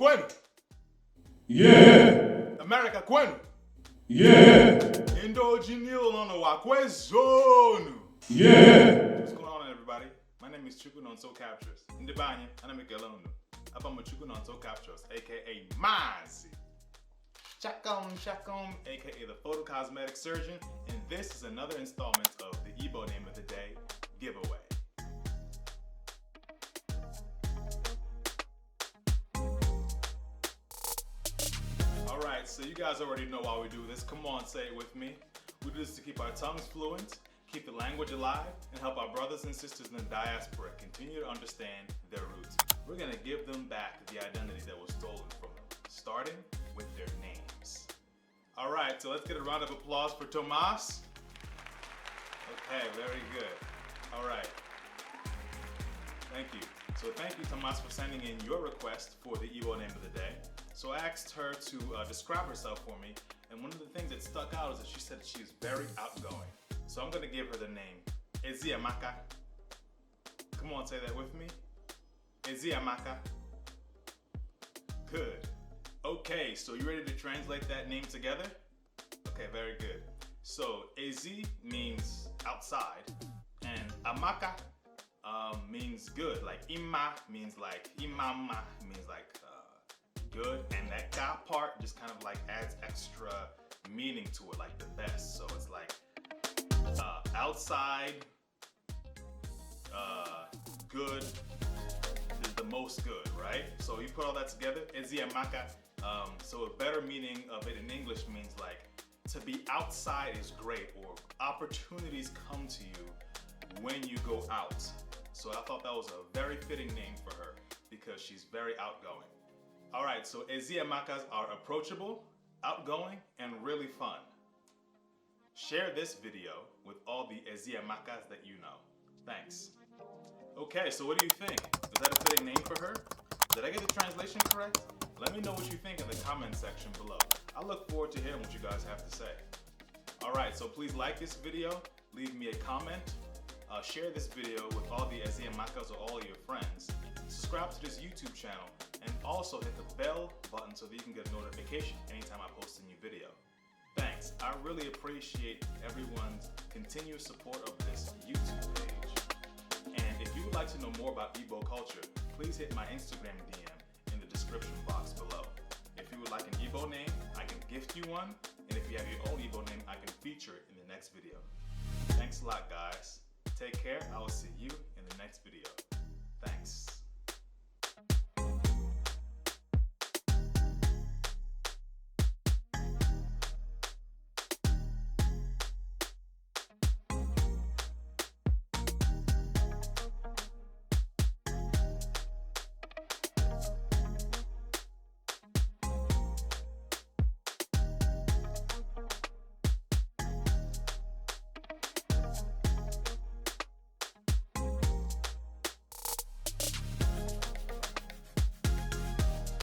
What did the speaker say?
kwenu? Yeah. America kwenu? Yeah. Indojinil on the wakwezonu. Yeah. What's going on, everybody? My name is ChukwunonsoCaptures. Ndebanye, anamikelonu. Abama ChukwunonsoCaptures, aka Mazi. Shakom, aka the Photo Cosmetic Surgeon, and this is another installment of the Igbo Name of the Day giveaway. Alright, so you guys already know why we do this. Come on, say it with me. We do this to keep our tongues fluent, keep the language alive, and help our brothers and sisters in the diaspora continue to understand their roots. We're going to give them back the identity that was stolen from them, starting with their names. Alright, so let's get a round of applause for Tomas. Okay, very good. Alright. Thank you. So thank you, Tomas, for sending in your request for the Igbo Name of the Day. So I asked her to describe herself for me, and one of the things that stuck out is that she said she's very outgoing. So I'm going to give her the name Eziamaka. Come on, say that with me. Eziamaka. Good. Okay, so you ready to translate that name together? Okay, very good. So Ezi means outside, and Amaka means good. Like Ima means like Imama means like good, and that ka part just kind of like adds extra meaning to it, like the best. So it's like outside, good is the most good, right? So you put all that together, Eziamaka. So a better meaning of it in English means like to be outside is great, or opportunities come to you when you go out. So I thought that was a very fitting name for her because she's very outgoing. All right, so Eziamakas are approachable, outgoing, and really fun. Share this video with all the Eziamakas that you know. Thanks. Okay, so what do you think? Is that a fitting name for her? Did I get the translation correct? Let me know what you think in the comment section below. I look forward to hearing what you guys have to say. All right, so please like this video, leave me a comment, share this video with all the Eziamakas or all of your friends, subscribe to this YouTube channel, and also hit the bell button so that you can get a notification anytime I post a new video. Thanks. I really appreciate everyone's continuous support of this YouTube page. And if you would like to know more about Igbo culture, please hit my Instagram DM in the description box below. If you would like an Igbo name, I can gift you one. And if you have your own Igbo name, I can feature it in the next video. Thanks a lot, guys. Take care. I will see you in the next video.